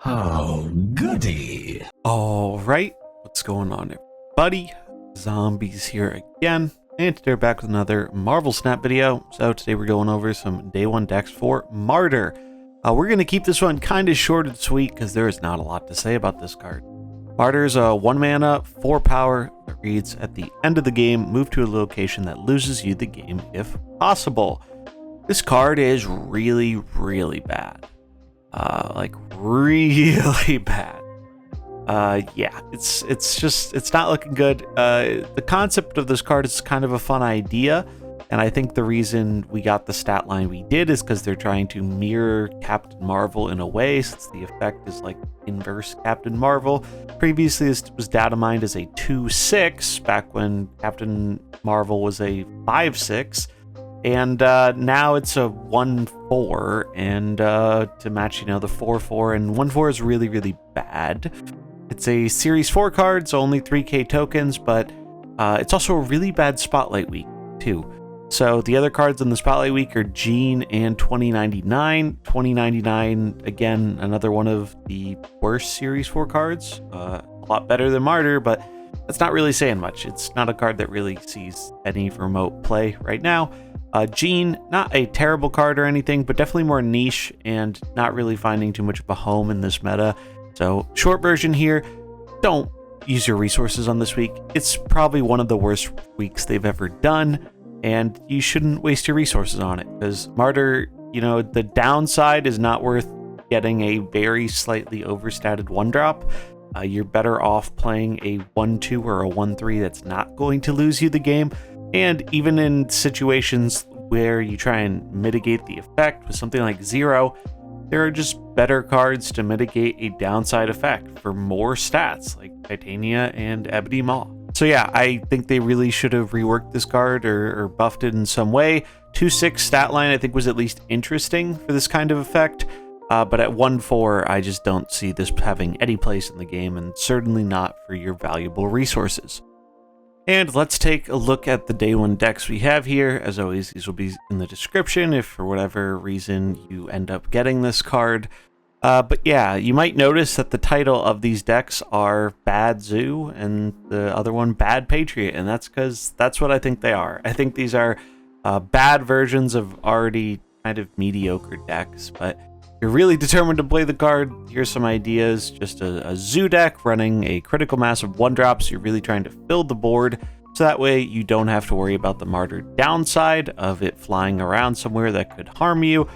Oh, goody. All right, what's going on, everybody? Zombies here again, and today we're back with another Marvel Snap video. So today we're going over some day one decks for Martyr. We're going to keep this one kind of short and sweet because there is not a lot to say about this card. Martyr is a 1 mana, 4 power that reads, at the end of the game, move to a location that loses you the game if possible. This card is really, really bad. Really bad. Yeah, it's not looking good. The concept of this card is kind of a fun idea, and I think the reason we got the stat line we did is because they're trying to mirror Captain Marvel in a way, since the effect is like inverse Captain Marvel. Previously, this was data mined as a 2/6 back when Captain Marvel was a 5/6. And now it's a 1/4, and to match, the 4/4, and 1/4 is really, really bad. It's a Series 4 card, so only 3k tokens, but it's also a really bad Spotlight Week, too. So the other cards in the Spotlight Week are Jean and 2099. 2099, again, another one of the worst Series 4 cards. A lot better than Martyr, but that's not really saying much. It's not a card that really sees any remote play right now. Jean, not a terrible card or anything, but definitely more niche and not really finding too much of a home in this meta. So, short version here, don't use your resources on this week. It's probably one of the worst weeks they've ever done, and you shouldn't waste your resources on it, because Martyr, the downside is not worth getting a very slightly overstated 1-drop. You're better off playing a 1/2 or a 1/3 that's not going to lose you the game. And even in situations where you try and mitigate the effect with something like 0, there are just better cards to mitigate a downside effect for more stats, like Titania and Ebony Maw. So yeah, I think they really should have reworked this card or buffed it in some way. 2/6 stat line I think was at least interesting for this kind of effect, but at 1/4 I just don't see this having any place in the game, and certainly not for your valuable resources. And let's take a look at the day one decks we have here. As always, these will be in the description if for whatever reason you end up getting this card. But yeah, you might notice that the title of these decks are Bad Zoo and the other one Bad Patriot, and that's because that's what I think they are. I think these are bad versions of already kind of mediocre decks, but if you're really determined to play the card, here's some ideas. Just a zoo deck running a critical mass of 1-drops. You're really trying to fill the board, so that way you don't have to worry about the Martyr downside of it flying around somewhere that could harm you.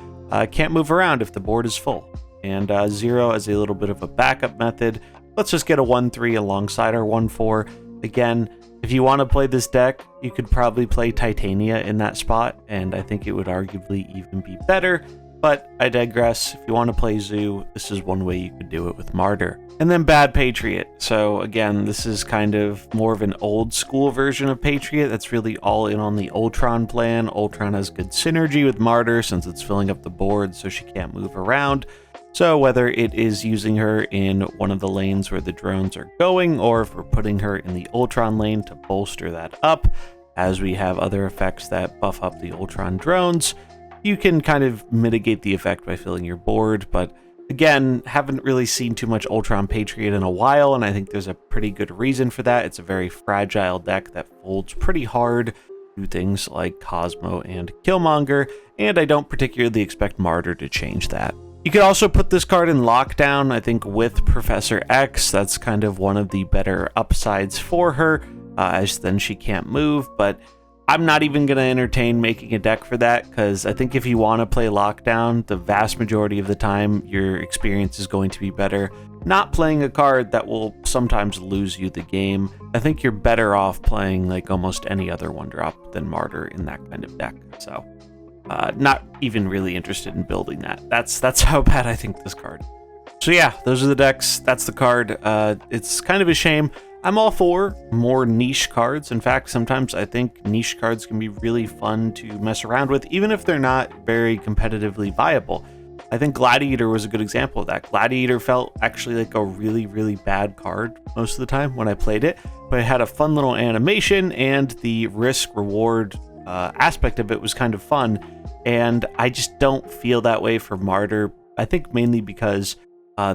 Can't move around if the board is full. And 0 as a little bit of a backup method. Let's just get a 1/3 alongside our 1/4. Again, if you want to play this deck, you could probably play Titania in that spot, and I think it would arguably even be better. But I digress. If you want to play Zoo, this is one way you could do it with Martyr. And then Bad Patriot. So again, this is kind of more of an old school version of Patriot that's really all in on the Ultron plan. Ultron has good synergy with Martyr since it's filling up the board so she can't move around. So whether it is using her in one of the lanes where the drones are going, or if we're putting her in the Ultron lane to bolster that up, as we have other effects that buff up the Ultron drones, you can kind of mitigate the effect by filling your board. But again, haven't really seen too much Ultron Patriot in a while, and I think there's a pretty good reason for that. It's a very fragile deck that folds pretty hard to things like Cosmo and Killmonger, and I don't particularly expect Martyr to change that. You could also put this card in lockdown, I think, with Professor X. That's kind of one of the better upsides for her, as then she can't move, but I'm not even going to entertain making a deck for that, because I think if you want to play Lockdown, the vast majority of the time, your experience is going to be better not playing a card that will sometimes lose you the game. I think you're better off playing like almost any other 1-drop than Martyr in that kind of deck. So, not even really interested in building that. That's how bad I think this card. So yeah, those are the decks. That's the card. It's kind of a shame. I'm all for more niche cards. In fact, sometimes I think niche cards can be really fun to mess around with, even if they're not very competitively viable. I think Gladiator was a good example of that. Gladiator felt actually like a really, really bad card most of the time when I played it, but it had a fun little animation, and the risk-reward aspect of it was kind of fun. And I just don't feel that way for Martyr. I think mainly because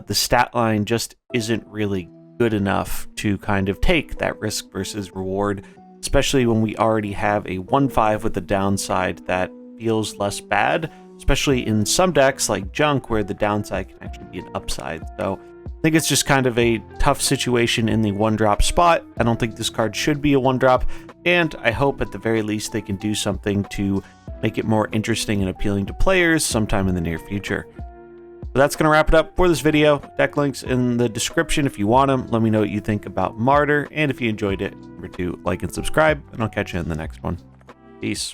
the stat line just isn't really good enough to kind of take that risk versus reward, especially when we already have a 1/5 with the downside that feels less bad, especially in some decks like Junk where the downside can actually be an upside. So I think it's just kind of a tough situation in the 1-drop spot. I don't think this card should be a 1-drop, and I hope at the very least they can do something to make it more interesting and appealing to players sometime in the near future. So that's going to wrap it up for this video. Deck links in the description if you want them. Let me know what you think about Martyr, and if you enjoyed it, remember to like and subscribe, and I'll catch you in the next one. Peace.